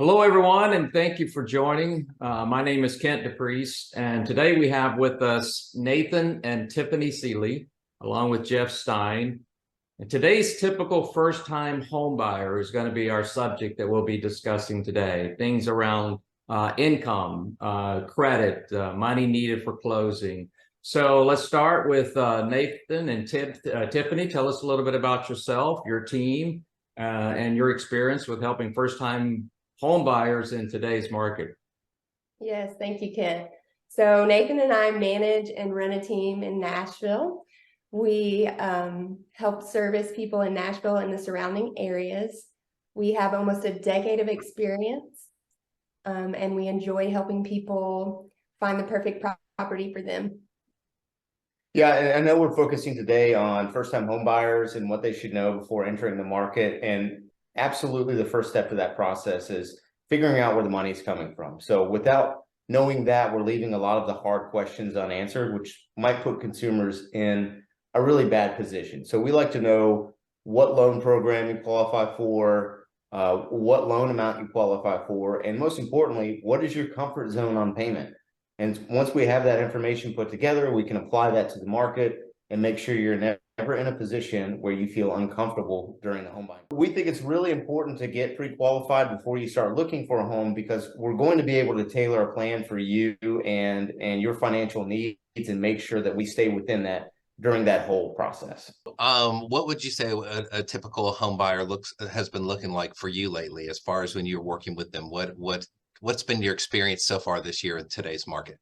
Hello, everyone, and thank you for joining. My name is Kent DePriest, and today we have with us Nathan and Tiffany Seeley, along with Jeff Stein. And today's typical first-time home buyer is going to be our subject that we'll be discussing today. Things around income, credit, money needed for closing. So let's start with Nathan and Tiffany. Tell us a little bit about yourself, your team, and your experience with helping first-time home buyers in today's market. Yes, thank you, Ken. So Nathan and I manage and run a team in Nashville. We help service people in Nashville and the surrounding areas. We have almost a decade of experience, and we enjoy helping people find the perfect property for them. Yeah, and I know we're focusing today on first-time home buyers and what they should know before entering the market. And absolutely the first step of that process is figuring out where the money is coming from. So without knowing that, we're leaving a lot of the hard questions unanswered, which might put consumers in a really bad position. So we like to know what loan program you qualify for, what loan amount you qualify for, and most importantly, what is your comfort zone on payment? And once we have that information put together, we can apply that to the market and make sure you're never in a position where you feel uncomfortable during the home buying. We think it's really important to get pre-qualified before you start looking for a home, because we're going to be able to tailor a plan for you and your financial needs and make sure that we stay within that during that whole process. What would you say a typical home buyer has been looking like for you lately, as far as when you're working with them? What's been your experience so far this year in today's market?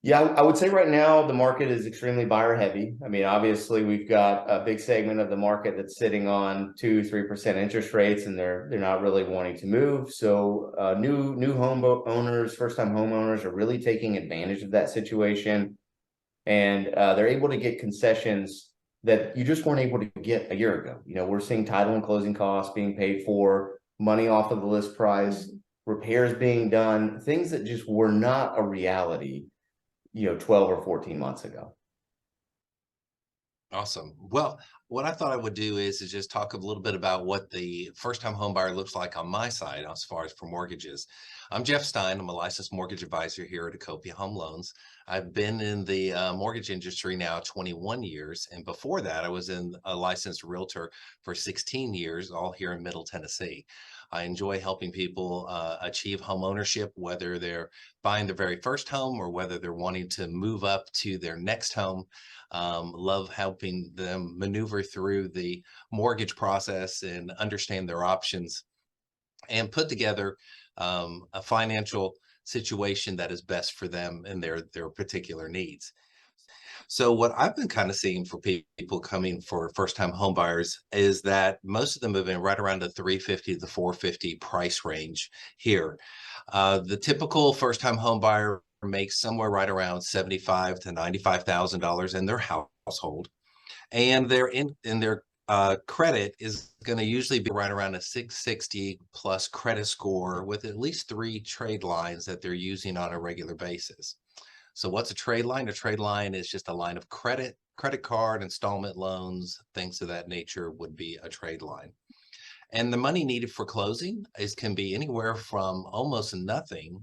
Yeah, I would say right now the market is extremely buyer heavy. I mean, obviously we've got a big segment of the market that's sitting on 2-3% interest rates, and they're not really wanting to move. So new home owners, first-time homeowners, are really taking advantage of that situation, and they're able to get concessions that you just weren't able to get a year ago. You know, we're seeing title and closing costs being paid for, money off of the list price, repairs being done, things that just were not a reality, 12 or 14 months ago. Awesome. Well, what I thought I would do is just talk a little bit about what the first-time home buyer looks like on my side as far as for mortgages. I'm Jeff Stein. I'm a licensed mortgage advisor here at Acopia Home Loans. I've been in the mortgage industry now 21 years, and before that I was in a licensed realtor for 16 years, all here in Middle Tennessee. I enjoy helping people achieve home ownership, whether they're buying their very first home or whether they're wanting to move up to their next home. Love helping them maneuver through the mortgage process and understand their options and put together a financial situation that is best for them and their particular needs. So what I've been kind of seeing for people coming for first-time home buyers is that most of them have been right around the $350 to $450 price range here. The typical first-time home buyer makes somewhere right around $75,000 to $95,000 in their household, and their credit is going to usually be right around a 660 plus credit score with at least 3 trade lines that they're using on a regular basis. So what's a trade line? A trade line is just a line of credit card, installment loans, things of that nature would be a trade line. And the money needed for closing can be anywhere from almost nothing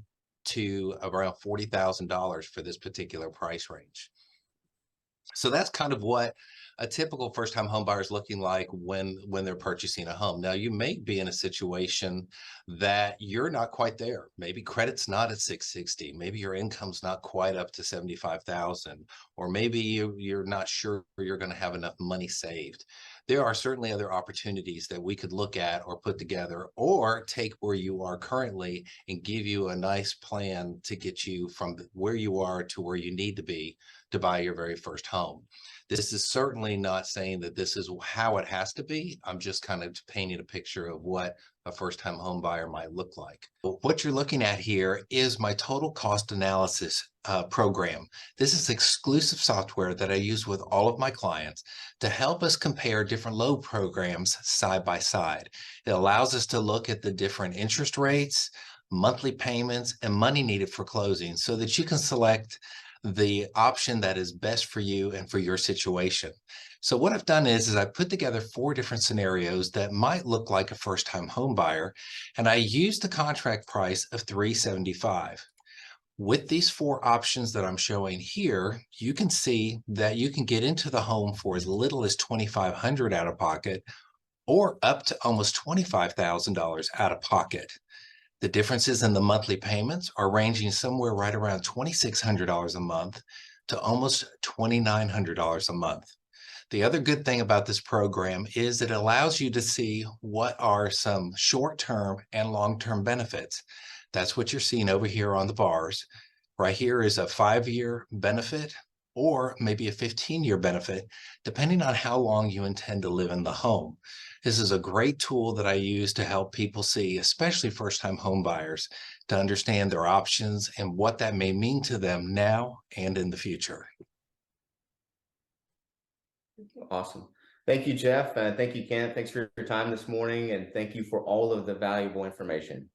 to around $40,000 for this particular price range. So that's kind of what a typical first-time home buyer is looking like when they're purchasing a home. Now, you may be in a situation that you're not quite there. Maybe credit's not at 660. Maybe your income's not quite up to 75,000, or maybe you're not sure you're going to have enough money saved. There are certainly other opportunities that we could look at or put together, or take where you are currently and give you a nice plan to get you from where you are to where you need to be to buy your very first home. This is certainly not saying that this is how it has to be. I'm just kind of painting a picture of what a first-time home buyer might look like. What you're looking at here is my total cost analysis program. This is exclusive software that I use with all of my clients to help us compare different loan programs side by side. It allows us to look at the different interest rates, monthly payments, and money needed for closing, so that you can select the option that is best for you and for your situation. So what I've done is I've put together 4 different scenarios that might look like a first-time home buyer, and I used the contract price of $375. With these 4 options that I'm showing here, you can see that you can get into the home for as little as $2,500 out of pocket or up to almost $25,000 out of pocket. The differences in the monthly payments are ranging somewhere right around $2,600 a month to almost $2,900 a month. The other good thing about this program is it allows you to see what are some short-term and long-term benefits. That's what you're seeing over here on the bars. Right here is a 5-year benefit or maybe a 15-year benefit, depending on how long you intend to live in the home. This is a great tool that I use to help people see, especially first-time home buyers, to understand their options and what that may mean to them now and in the future. Awesome. Thank you, Jeff. Thank you, Kent. Thanks for your time this morning, and thank you for all of the valuable information.